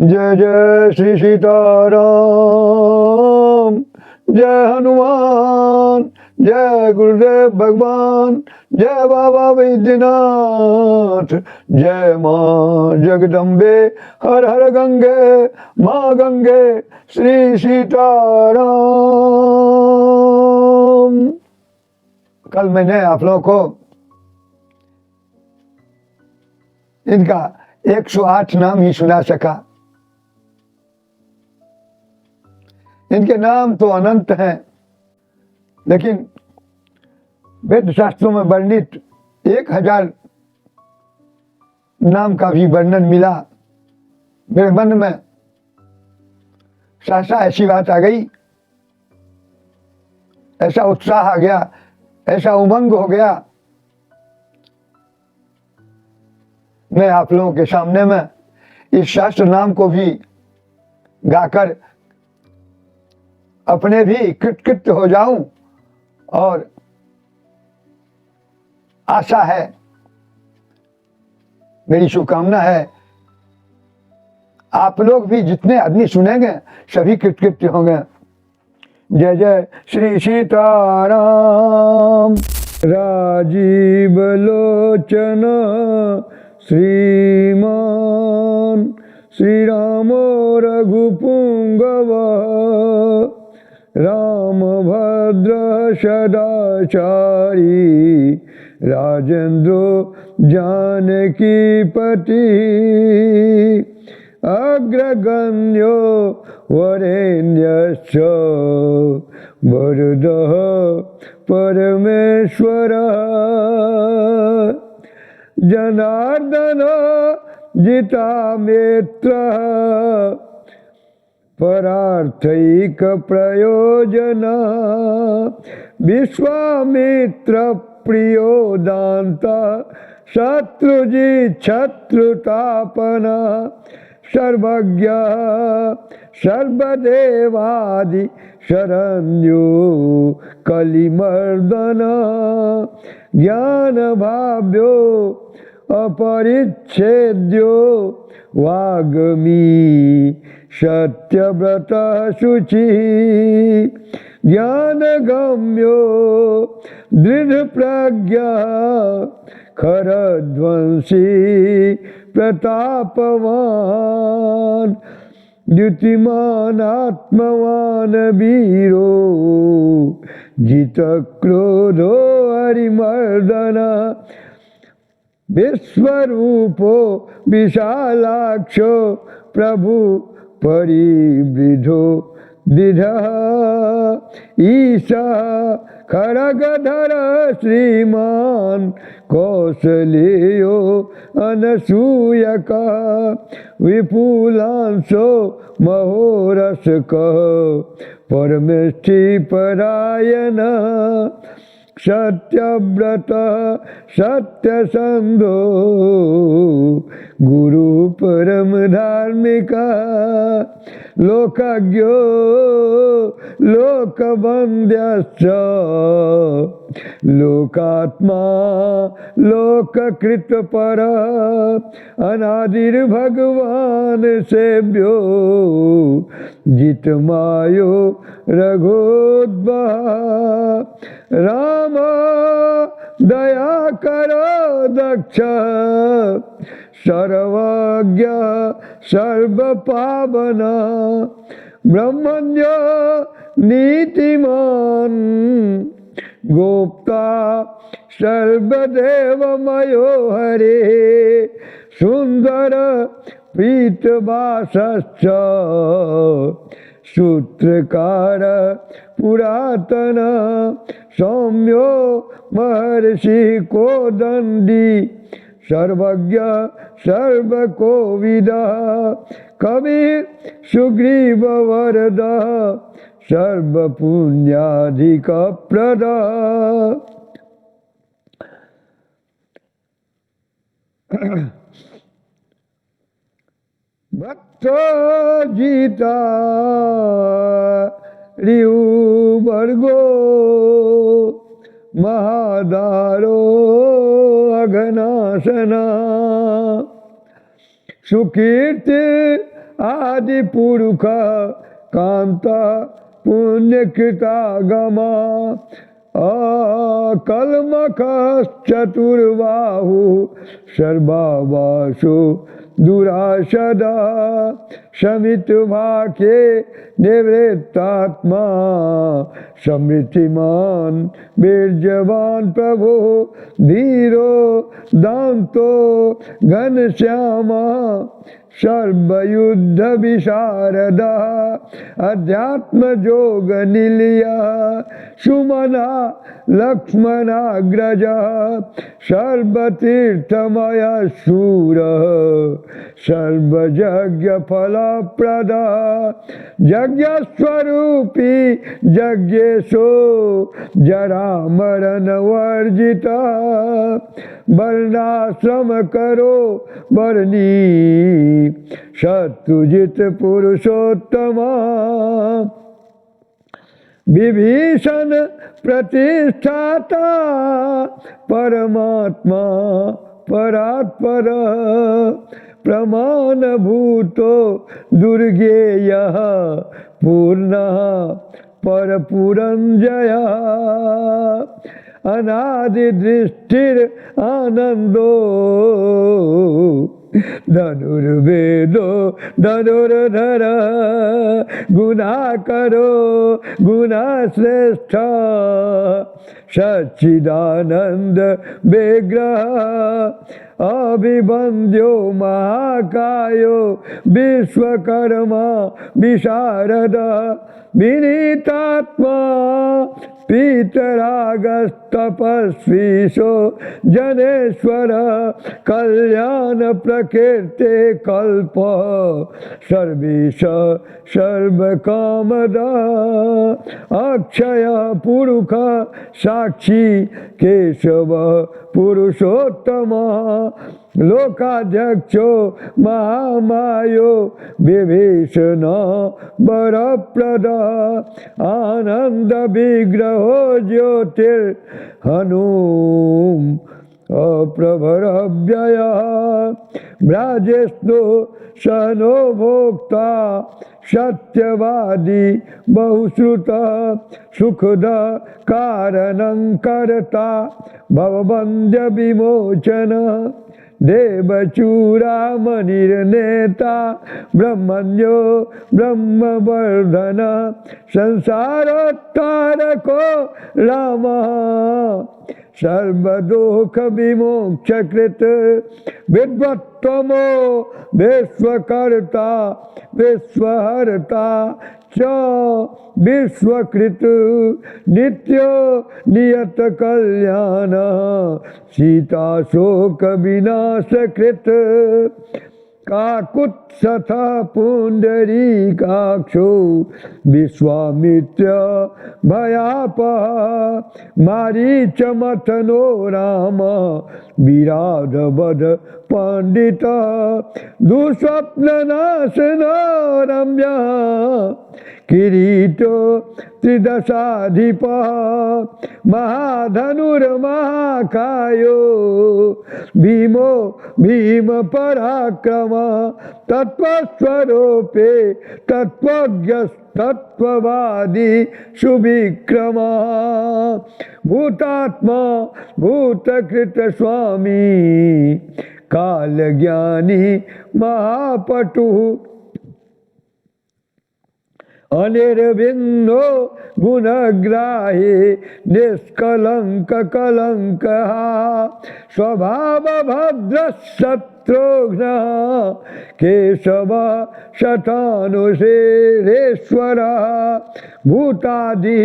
जय जय श्री सीताराम, जय हनुमान, जय गुरुदेव भगवान, जय बाबा वैद्यनाथ, जय माँ जगदम्बे, हर हर गंगे माँ गंगे, श्री सीताराम। कल मैंने आप लोगों को इनका 108 नाम ही सुना सका। इनके नाम तो अनंत हैं, लेकिन वेद शास्त्रों में वर्णित 1000 नाम का भी वर्णन मिला। मेरे मन में सहसा ऐसी बात आ गई, ऐसा उत्साह आ गया, ऐसा उमंग हो गया, मैं आप लोगों के सामने में इस शास्त्र नाम को भी गाकर अपने भी कृतकृत्य हो जाऊं। और आशा है, मेरी शुभकामना है, आप लोग भी जितने आदमी सुनेंगे सभी कृतकृत्य होंगे। जय जय श्री सीताराम। राजीव लोचन श्रीमान श्री रामो रघुपुंगव, रामभद्र सदाचारी, राजेंद्रो जानकी पति, अग्रगण्यो वरेण्यश्च वरदः परमेश्वरः, जनार्दन जितामित्रः, परार्थैक प्रयोजना, विश्वामित्र प्रियो दान्ता, शत्रुजित् शत्रुतापना, सर्वज्ञ सर्वदेवादि शरण्यो कलिमर्दन, ज्ञान भाव्यो अपरिच्छेद्यो वाग्मी, सत्यव्रत शुचि, ज्ञानगम्यो दृढ़ प्रज्ञा, खरध्वंसी प्रतापवान, द्युतिमान आत्मवान वीरो, जित क्रोधो हरिमर्दना, विश्वरूपो विशालाक्षो प्रभु परिवृधो दिधः, ईशा खड्गधर श्रीमान कौसलेयो अनसूयका, विपुलांशो महोरसकः परमेष्ठि परायण, सत्यव्रत सत्यसंधो गुरु परम धार्मिका, लोकज्ञो लोकवन्द्यश्च, लोकात्मा लोककृतपर, अनादिर्भगवान् सेव्यो, जितमायो रघोद्भव, राम दया करो दक्ष, सर्वज्ञ सर्वपावना, ब्रह्मण्य नीतिमान, गोप्ता सर्वदेवमयो हरे, सुंदर प्रीतवासश्च, सूत्रकार पुरातन, सौम्यो महर्षि कोदंडी, सर्वज्ञ सर्वकोविदः, कवि सुग्रीव वरदः, सर्वपुण्याधिकप्रदः, भक्तो जीता रिवर्गो, महादारो अघनाशना, सुकीर्ति आदि पुरुष कांता पुण्यकृतागमा अकल्मषश्चतुर्बाहु सर्वासु दुराशदा शमितभाखे निवृत्तात्मा समृद्धिमान बीर्जवान प्रभो धीरो दांतो घनश्यामा सर्वयुद्ध विशारदा अध्यात्म जोग निलया सुमना लक्ष्मणाग्रजा सर्वतीर्थमय शूर सर्वयज्ञ फलप्रदा यज्ञ स्वरूपी यज्ञेशो जरा मरण वर्जिता वर्णाश्रम करो वर्णी शत्रुजित पुरुषोत्तमा विभीषण प्रतिष्ठाता परमात्मा परात्पर प्रमाण भूतो दुर्गेय पूर्णः परपुरंजय अनादि दृष्टिर आनंदो धनुर्वेदो धनुर्धर गुना करो गुना श्रेष्ठ सच्चिदानंद विग्रह अभिवंद्यो महाकायो विश्वकर्मा विशारद विनीतात्मा पीतरागस्तपस्वीशो जनेश्वर कल्याण प्रकीर्ते कल्प सर्वेश सर्वकामदा अक्षय पुरुष साक्षी केशव पुरुषोत्तम लोकाध्यक्षो महामायो विभीषण वरप्रद आनंद विग्रहो ज्योतिर हनुम अप्रभरव्यय ब्राजेष्णु सनो भोक्ता सत्यवादी बहुश्रुत सुखद कारणं कर्ता भवबंध्य विमोचन देवचूड़ामणिर्नेता ब्रह्मण्यो ब्रह्मवर्धन संसारोत्तारको रामः सर्वदुःख विमोक्षकृत विद्वत्तमो विश्वकर्ता विश्वहर्ता च विश्वकृत नित्यो नियत कल्याण सीता शोक विनाशकृत काकुत्सथा पुंडरीकाक्षो विश्वामित्र भयापः मारीचमथनो राम विराधवध पंडित दुःस्वप्ननाशन रम्य किरीटो त्रिदशाधिप महाधनुर्महाकायो भीमो भीम पराक्रम तत्वस्वरूपे तत्वज्ञ तत्ववादी सुविक्रमा भूतात्मा भूतकृत स्वामी कालज्ञानी महापटु अनिर्विन्नो गुणग्राही निष्कलंक कलंक स्वभाव भद्र शत्रुघ्न केशव शतानुशेरेश्वर भूतादि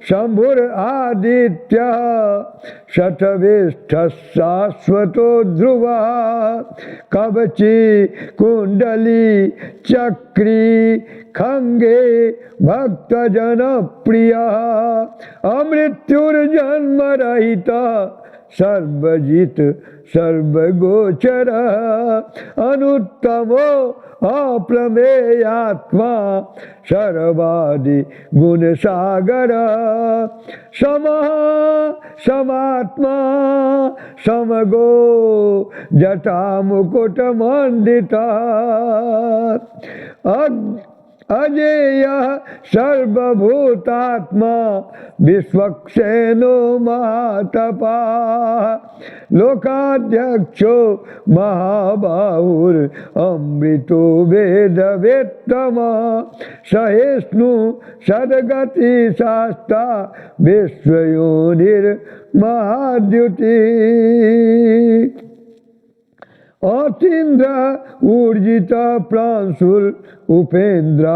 शंभुर आदित्य शतविष्ठ शाश्वतो ध्रुव कवची कुंडली चक्री खंगे भक्त जन प्रिय अमृत्युर्जन्म रहित सर्वजित सर्वगोचर अनुत्तमो अप्रमेयात्मा सर्वादि गुण सागर समः समात्मा समगो जटा मुकुट मंडिता अजेय सर्वभूतात्मा विश्वक्सेनो महातपा लोकाध्यक्षो महाबाहुर अमृतो वेदवेत्तमा सहिष्णु सद्गति शास्ता विश्वयोनिर्महाद्युति अतीन्द्र ऊर्जित प्रांशुल उपेन्द्र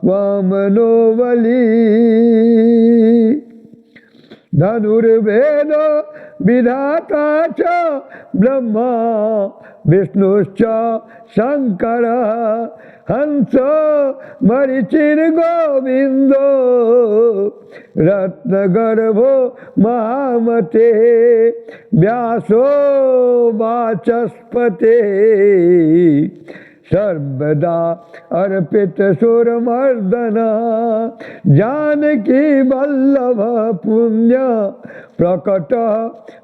वामनो बली धनुर्वेद विधाता च ब्रह्मा विष्णुश्च शंकर हंस मरीचिर गोविंदो रत्नगर्भो महामते व्यासो वाचस्पते सर्वदा अर्पित सुरमर्दना जानकी वल्लभ पुण्य प्रकट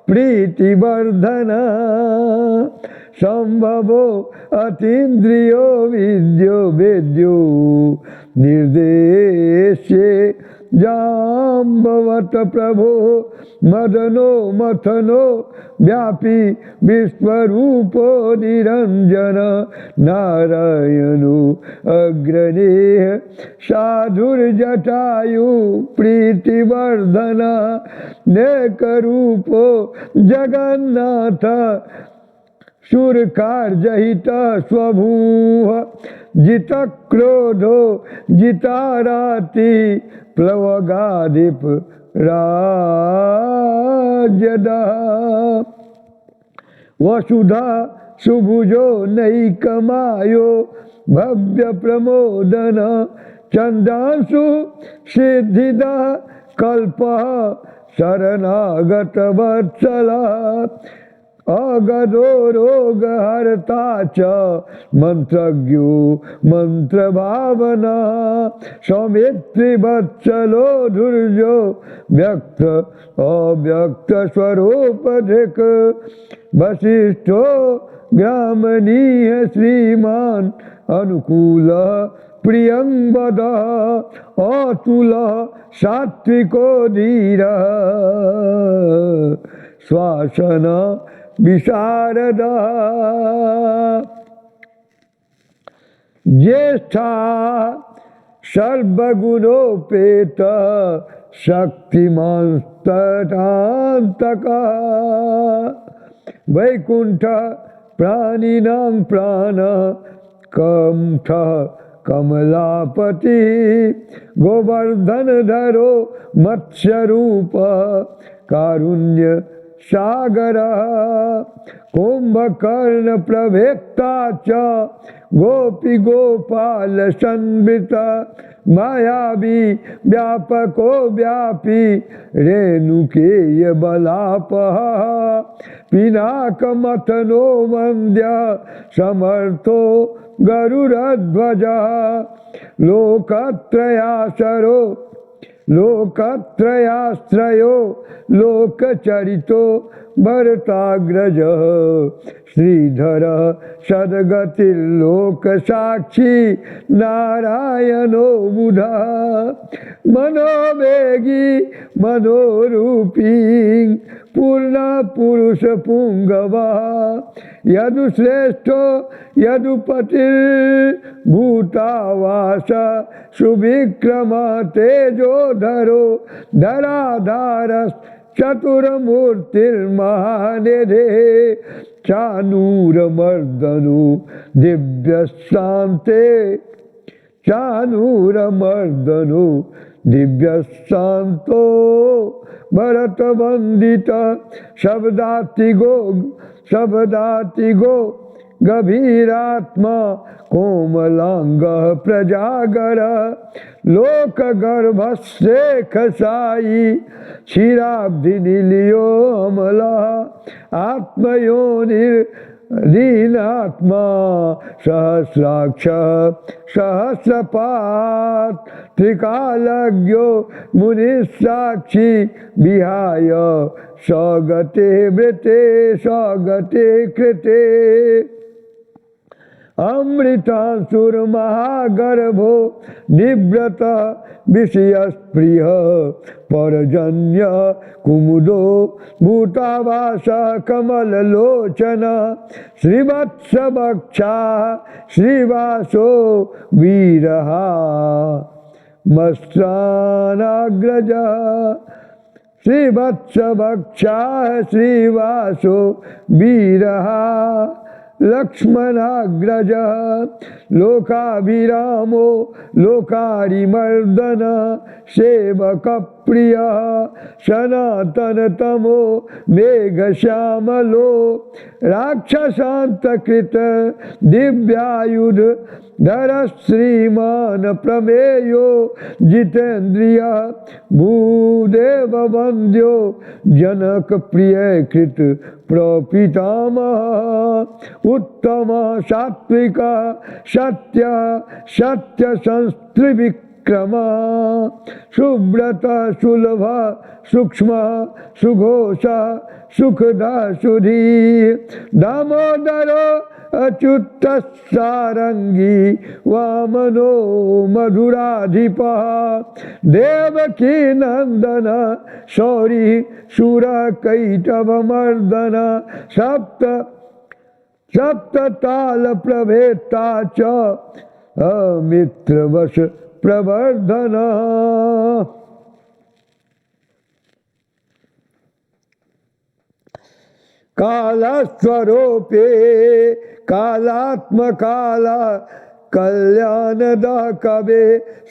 प्रीतिवर्धना संभवो अतीन्द्रियो विद्यो वेद्यो निर्देश्ये जाम्बवत प्रभो मदनो मथनो व्यापी विश्वरूपो निरंजन नारायणो अग्रणीय साधुर्जटायु प्रीतिवर्धना नेकरूपो जगन्नाथ शूरकार्यहित स्वभूः जित क्रोधो जिताराति प्लवगाधिप राजदा वसुधा सुभुजो नैकमायो भव्य प्रमोदन चंदांशु सिद्धिदा कल्पः शरणागत वत्सला अगदो रोग हरता च मंत्रज्ञो मंत्र भावना सौमित्री वत्सलो धुर्यो व्यक्त अव्यक्त स्वरूप धिक वशिष्ठो ग्रामणीय श्रीमान अनुकूल प्रियंवद अतुल सात्विको धीर श्वासन विशारदा ज्येष्ठा सर्वगुणोपेत शक्तिमांस्तटान्तक वैकुंठ प्राणिनां प्राण कंठ कमलापति गोवर्धनधरो मत्स्यरूप कारुण्य सागर कुंभकर्ण प्रवेक्ता च गोपी गोपाल संवृत मायावी व्यापको व्यापी रेणुकेय बलापः पिनाकमथनो वन्द्य समर्थो गरुड़ध्वज लोकत्रयासरो लोकत्रयाश्रयो लोकचरितो भरताग्रज श्रीधर सद्गतिर्लोक साक्षी नारायणो बुधा मनोवेगी मनोरूपी पूर्ण पुरुष पुंगवा यदुश्रेष्ठो यदुपतिर्भूतावास सुविक्रम तेजोधरो धराधारस् चतुर्मूर्तिर्महानिधे चानूरमर्दनो दिव्यशान्ते चानूरमर्दनो दिव्यशान्तो भरतवन्दित शब्दातिगो गभीरात्मा कोमलांग प्रजागर लोकगर्भस्येख साई क्षीराब्धि निलियो अमला आत्मयोनिर्दीनात्मा सहस्राक्ष सहस्रपात् त्रिकालज्ञो मुनिस्साक्षी विहाय स्वगते मृते स्वगते कृते अमृतासुरमहागर्भो निव्रत विषयस्प्रिय परजन्य कुमुदो भूतावास कमललोचन श्रीवत्सवक्षा श्रीवासो वीरहा मस्त्रानाग्रज श्रीवत्सवक्षा श्रीवासो वीरहा लक्ष्मणाग्रज लोकाभिरामो लोकारिमर्दन सेवक प्रिय सनातनतमो मेघश्यामलो राक्षसान्तकृत दिव्यायुध धर श्रीमान प्रमेयो जितेन्द्रिय भूदेव वन्द्यो जनक प्रिय कृत प्रपितामह उत्तम सात्विक सत्य सत्य संस्त्रिविक्रम सुव्रत सुलभ सूक्ष्म सुघोष सुखदा सुधी दामोदरो अच्युत सारंगी वामनो मधुराधिपः देवकी नंदन शौरी शूर कैटभमर्दन सप्त ताल प्रभेता च मित्रवश प्रवर्धन कालस्वरूपे कालात्मकाला कल्याणदा कवे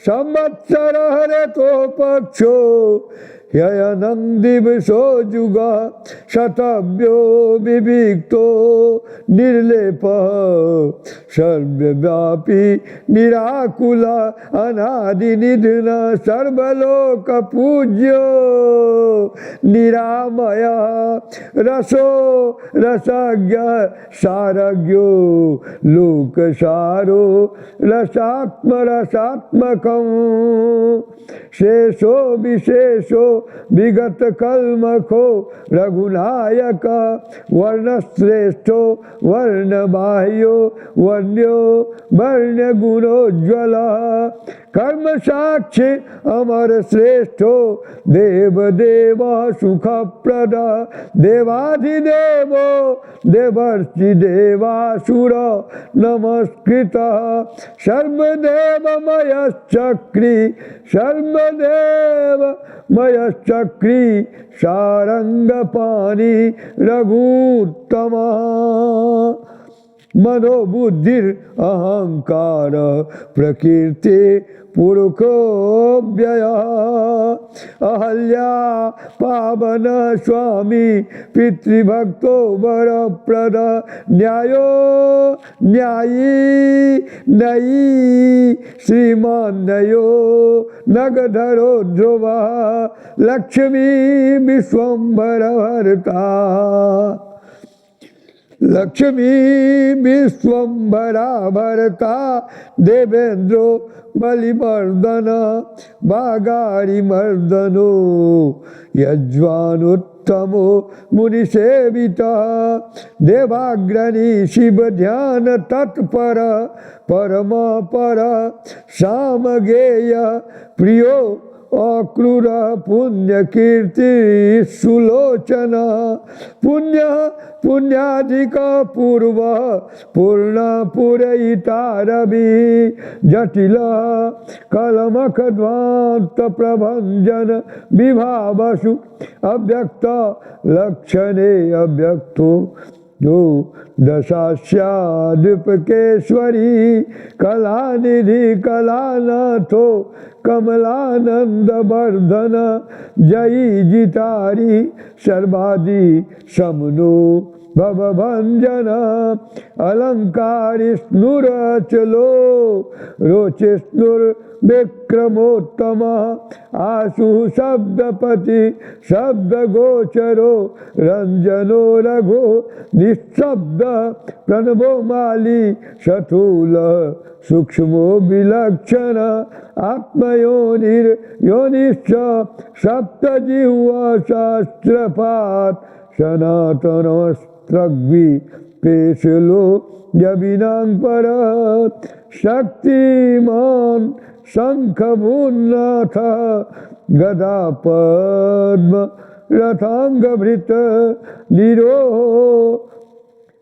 संवत्सर हरतो पक्षो ययनं दिवसो जुगा शतव्यो विविक्तो निर्लेपः सर्वव्यापी निराकुल अनादिनिधन सर्वलोक पूज्यो निरामय रसो रसज्ञ सारज्ञो लोकसारो रसात्मकम् शेषो विशेषो विगत कल्मखो रघुनायक वर्णश्रेष्ठो वर्णबाह्यो वर्ण्यो वर्ण गुणोज्ज्वल कर्म साक्षी अमर श्रेष्ठो देव देव सुखप्रद देवाधिदेवो देवर्षि देवासुर नमस्कृत सर्वदेवमयश्चक्री सर्वदेवमयश्चक्री सारंगपाणि रघुत्तमा मनोबुद्धिर अहंकार प्रकृति पुरुषो व्यय अहल्या पावन स्वामी पितृभक्तो वरप्रद न्यायो न्यायी नयी श्रीमान्यो नगधरो ध्रुव लक्ष्मी विश्वम्भरहर्ता लक्ष्मी विश्वम्भरा भरता देवेन्द्रो बलिमर्दन बागारिमर्दनो यज्वानुत्तमो मुनिसेविता देवाग्रणी शिव ध्यान तत्पर परम पर सामगेय प्रियो अक्रूर पुण्य कीर्ति सुलोचन पुण्य पुण्याधिक पूर्व पूर्ण पुरयिता रवि जटिल कलमख ध्वांत प्रभंजन विभावसु अव्यक्त लक्षणे अव्यक्तो जो दशास्याद्विपकेश्वरी कलानिधि कलानाथो कमलानंद वर्धन जयी जितारी सर्वादि समनो भवभंजन अलंकारी स्नुरचलो रोचे स्नुर विक्रमोत्तम आशु शब्दपति शब्द गोचरो रंजनो रघो निशब्द प्रणवो माली शथूल सूक्ष्मो विलक्षण आत्मयोनिर योनिश्च सप्तजिह्वा शास्त्रपात सनातनस्त्रग्वि पेशलो जबिनांग पर शक्तिमान शंखभून्नाथ गदा पद्म रथांगभृत निरोह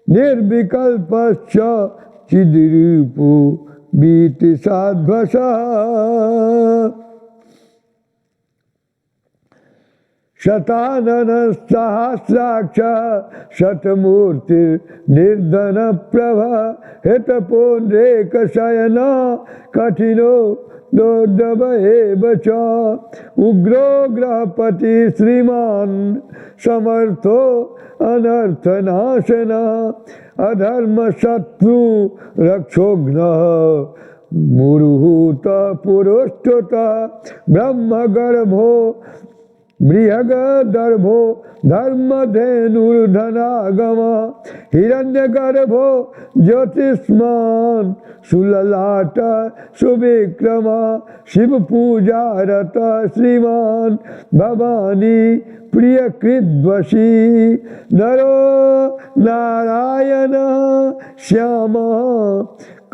निर्विकल्पश्च चिद्रूपो बीति साध्वसा शतानन सहस्राक्ष शतमूर्तिर्निर्धन प्रभा हितपोन्द्रेक शयना कठिनो दोर्दभ एव च उग्रो ग्रहपति श्रीमान समर्थो अनर्थनाशना अधर्म शत्रु रक्षोघ्न मुरुहूत पुरुष्टुत ब्रह्म गर्भो बृहगर्भो धर्मधेनुर्धनागम हिरण्यगर्भो ज्योतिष्मान सुललाट सुविक्रम शिव पूजारत श्रीमान भवानी प्रिय कृद्वशी नरो नारायण श्यामा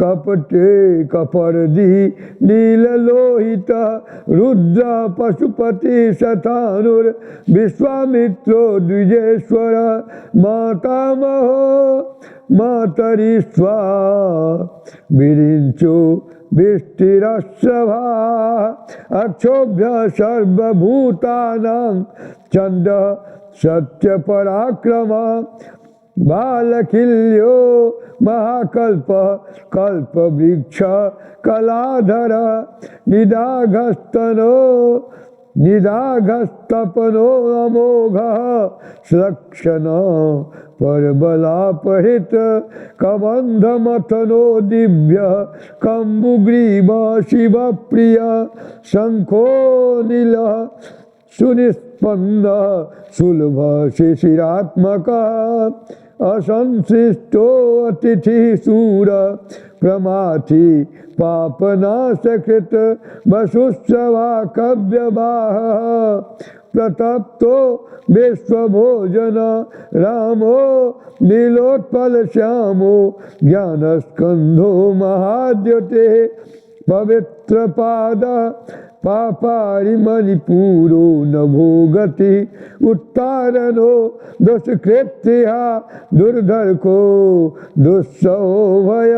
कपटे कपर्दी नीललोहित रुद्र पशुपति शतानुर विश्वामित्रो द्विजेश्वर मातामहो मातरीश्वा विरिंचो विष्टिरश्रभा अक्षोभ्य सर्वभूतानां चंद सत्य पराक्रमा बालकिल्यो महाकल्प कल्पवृक्ष कलाधर निदाघस्तपनो अमोघ सुलक्षण परबलापहृत कबंधमथनो दिव्य कम्बुग्रीव शिवप्रिय शंखो नील सुनिस्पंद सुलभ शिशिरात्मक असंशिष्टो अतिथि सूर प्रमाथि पापनाशकृत वसुस्रवा कव्यवाह प्रतप्तो विश्वभोजन रामो नीलोत्पल श्यामो ज्ञानस्कंधो महाद्युते पवित्र पाद पापारि मणिपूरो नभो गति उत्तारणो दुष्कृत्या दुर्धर्को दुस्सौभय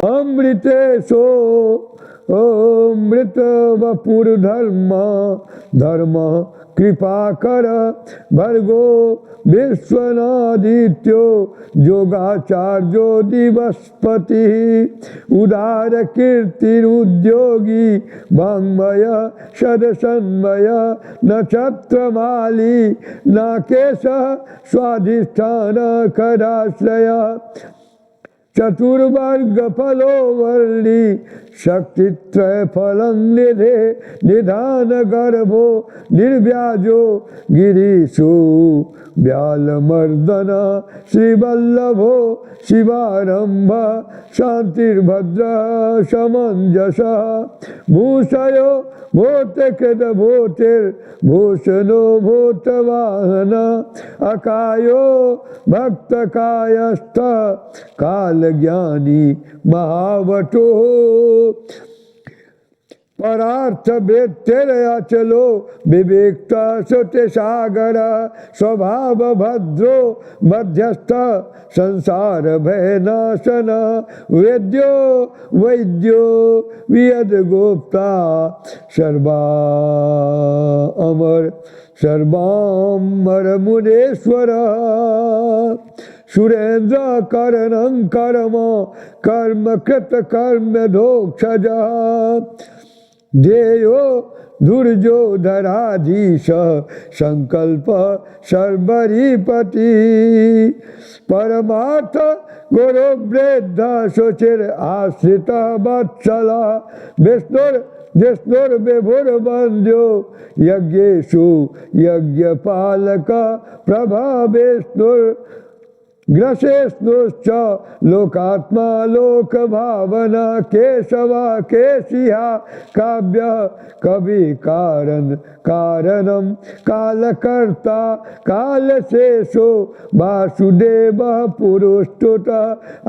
अमृतेशो अमृत वपुर धर्म कृपाकर भर्गो विश्वनादित्यो योगाचार्यो दिवस्पति उदार कीर्तिरुद्योगी वाङ्मय सदसन्मय नक्षत्रमाली नाकेश स्वाधिष्ठान खदाश्रय चतुर्वर्ग फलो वर्णी शक्तित्रय फलं निधे निधान गर्भो निर्व्याजो गिरीशो व्यालमर्दन श्रीवल्लभो शिवारंभ शांतिर्भद्र समंजस भूषयो भूतकृत भूतिर्भूषणो भूतवाहन अकायो भक्तकायस्थ कालज्ञानी महावटो परार्थ वेत्तेरचलो विवेक्ता सुते सागर स्वभाव भद्रो मध्यस्थ संसार भयनाशन वेद्यो वैद्यो वियद गोप्ता सर्वा अमर सर्वामर मुनेश्वर सुरेंद्र करणं कर्म कर्म कृत कर्म दोक्षज ध्येयो दुर्जो धराधीश संकल्प सर्वरीपति परमार्थ गुरु वृद्ध सुचिर आश्रित वत्सल विष्णुर विभुर वंद्यो यज्ञेषु यज्ञपालक प्रभा विष्णुर ग्रसेष्णुश्च लोकात्मा लोक भावना केशवा केशिहा काव्य कवि कारणम कालकर्ता कालशेषो वासुदेव पुरुष्टुत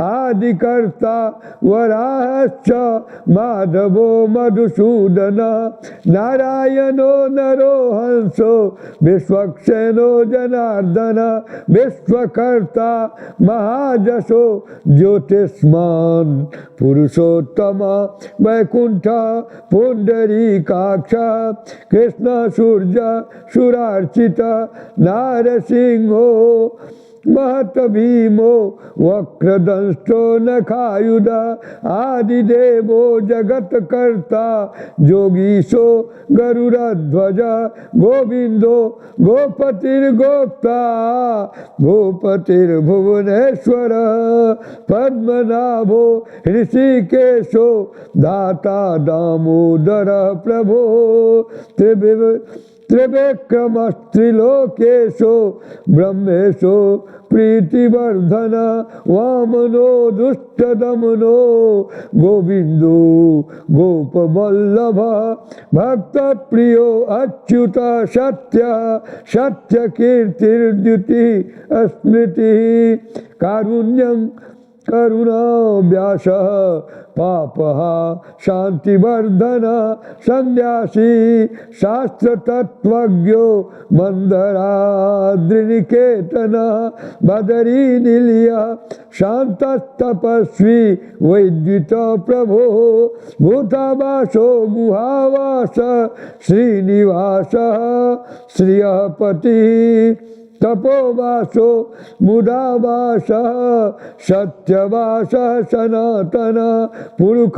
आदिकर्ता वराहश्च माधवो मधुसूदन नारायणो नरो हंसो विश्वक्सेनो जनार्दन विश्वकर्ता महाजसो ज्योतिष्मान पुरुषोत्तम वैकुंठ पुंडरीकाक्ष कृष्ण सूर्य सुरार्चित नारसिंहो महत भीमो वक्रदंष्टो नखायुध आदिदेवो जगत कर्ता जोगीशो गरुड़ध्वज गोविंदो गोपतिर्गोप्ता भूपतिर्भुवनेश्वर पद्मनाभो ऋषिकेशो दाता दामोदर प्रभो त्रिविक्रमस्त्रिलोकेशो ब्रह्मेशो प्रीतिवर्धन वामनो दुष्टदमनो गोविंदो गोपवल्लभ भक्त प्रियो अच्युत सत्य सत्य कीर्तिर्द्युति स्मृति कारुण्यं करुणा व्यास पापहा शांतिवर्धन संन्यासी शास्त्र तत्वज्ञो मंदराद्रिनिकेतन बदरी निलिय शांत तपस्वी वैद्युत प्रभो भूतावासो गुहावास श्रीनिवास श्रियपति तपोवासो मुदावास सत्यवास सनातन पुरुष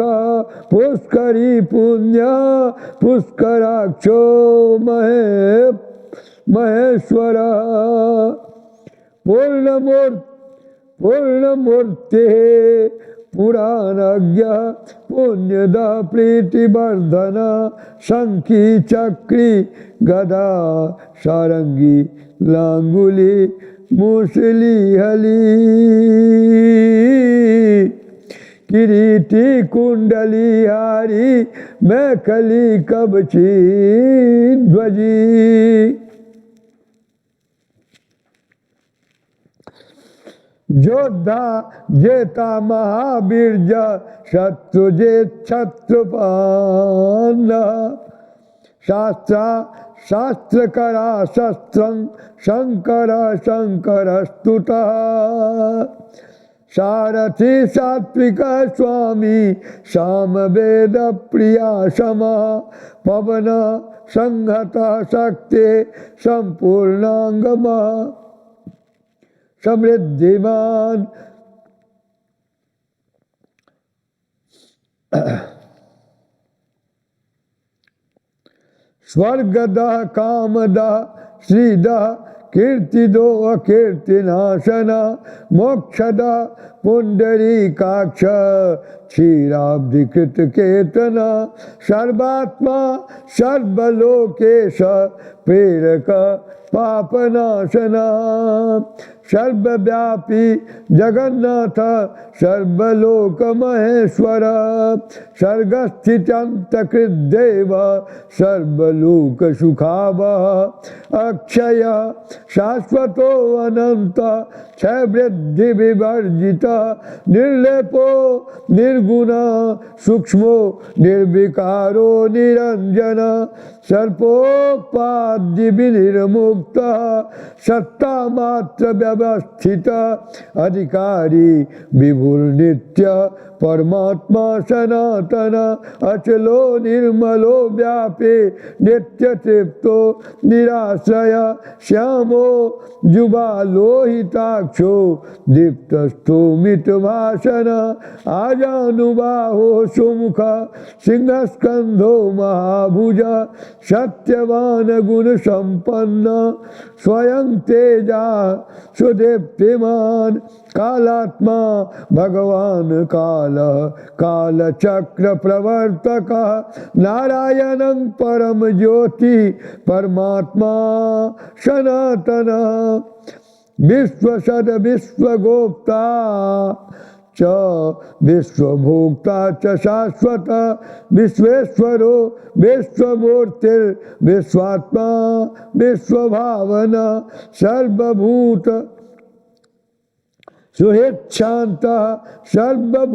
पुष्करी पुण्य पुष्कराक्षो महेश्वर पूर्णमूर्ति पुराणज्ञ पुण्यद प्रीतिवर्धन शंखी चक्री गदा सारंगी लांगुली मूसली हली किरीटी कुंडली हारी मैखली कबची ध्वजी योद्धा जेता महावीर शत्रुजेत शत्रुपान शास्त्रकरा शस्त्रं शंकर शंकर स्तुता सारथी सात्विक स्वामी सामवेद प्रिया समा पवन संहत शक्ति संपूर्णांगमा समृद्धिमान स्वर्गदा कामदा श्रीदा कीर्तिदो अकीर्तिनाशना मोक्षदा पुंडरीकाक्ष क्षीराब्धिकृत केतना सर्वात्मा सर्वलोकेश प्रेरक पापनाशना सर्वव्यापी जगन्नाथ सर्वलोक महेश्वर सर्गस्थित्यन्तकृद्देव सर्वलोक सुखावह अक्षय शाश्वतो अनंत क्षयवृद्धि विवर्जित निर्लेपो निर्गुण सूक्ष्मो निर्विकारो निरंजन सर्पोपाद्य विनिर्मुक्त सत्ता मात्र व्यवस्थित अधिकारी विभुर नित्य परमात्मा सनातन अचलो निर्मलो व्यापे नित्य तृप्तो निराश्रय श्यामो युवा लोहिताक्षो दीप्तस्थो मित भाषण आजानुबाहो सुमुख सिंहस्कंधो महाभुज सत्यवान गुण संपन्न स्वयं तेजा सुदीप्तिमान कालात्मा भगवान काल कालचक्र प्रवर्तक नारायणं परम ज्योति परमात्मा सनातन विश्वसद विश्वगोप्ता च विश्वभोक्ता च शाश्वत विश्वेश्वरो विश्वमूर्तिर् विश्वात्मा विश्वभावना सर्वभूत सुहेच्छांत सर्वभूतानुकंपन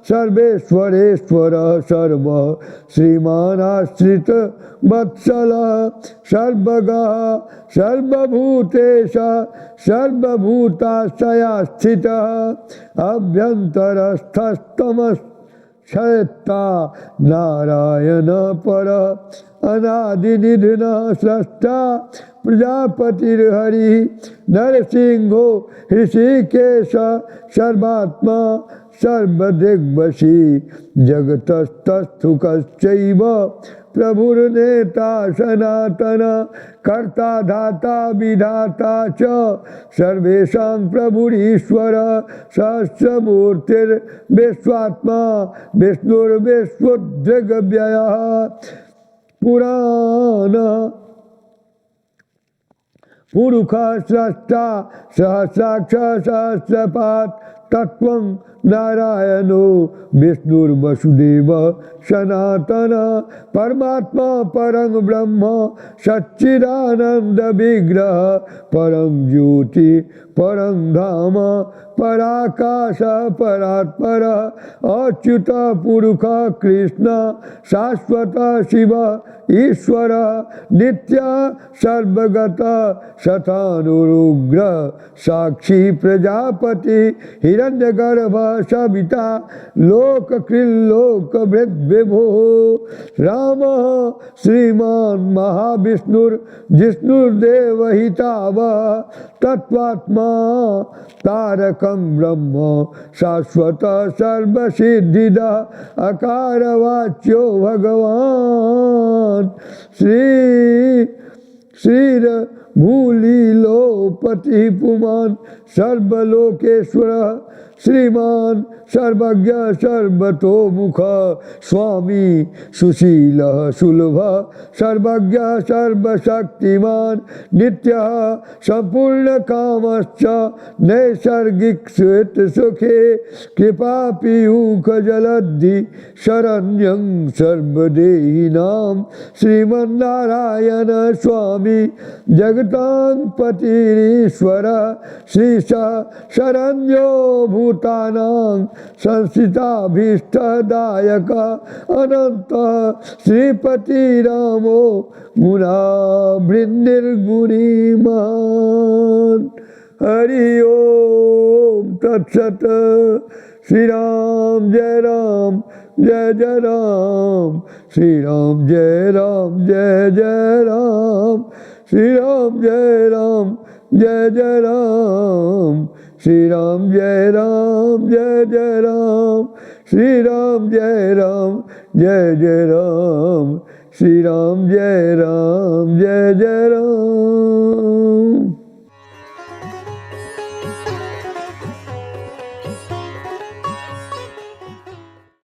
सर्वेश्वरेश्वर सर्व श्रीमानाश्रित वत्सल सर्वगः सर्वभूतेश सर्वभूताश्रया स्थितः अभ्यन्तरस्थस्तमश्चेत्ता नारायण पर अनादिनिधन स्रष्टा प्रजापतिर्हरि नरसिंहो ऋषिकेश सर्वात्मा सर्वदिग्वशी जगतस्तस्थुकश्चैव प्रभुर्नेता सनातन कर्ता धाता विधाता च सर्वेषां प्रभुरीश्वर सहस्रमूर्तिर्विश्वात्मा विष्णुर्विश्वोद्रगव्ययः पुराण पुरुष स्रष्टा सहस्राक्ष सहस्रपात् तत्वं नारायणो विष्णुर्वसुदेव सनातन परमात्मा परं ब्रह्म सच्चिदानंद विग्रह परं ज्योति परं धाम पराकाश परात्पर अच्युत पुरुष कृष्ण शाश्वत शिव ईश्वर नित्य सर्वगत शतानुरुग्र साक्षी प्रजापति हिरण्यगर्भ सविता लोककृल्लोक विभो राम श्रीमान महाविष्णुर्जिष्णुर्देवहितावः तत्वात्मा तारकं ब्रह्म शाश्वत सर्वसिद्धिदा अकारवाच्यो भगवान श्रीर भूलीलोपति पुमान सर्वलोकेश्वर श्रीमान सर्वज्ञ सर्वतोमुख स्वामी सुशील सुलभ सर्वज्ञ सर्वशक्तिमान नित्य संपूर्ण कामश्च नैसर्गिक श्वेत सुखे कृपा पीयूष जलधि शरण्यं सर्वदेहिनां श्रीमन्नारायण स्वामी जगतांपतिरीश्वर श्री शरण्यो भूतानां संस्थिताभीष्टदायक अनंत श्रीपति रामो गुणाभृन्निर्गुणिमान हरि ओम तत्सत श्री राम जय राम जय जय राम श्री राम जय राम जय जय राम श्री राम जय राम जय जय राम श्री राम जय राम जय जय राम श्री राम जय राम जय जय राम श्री राम जय राम जय जय राम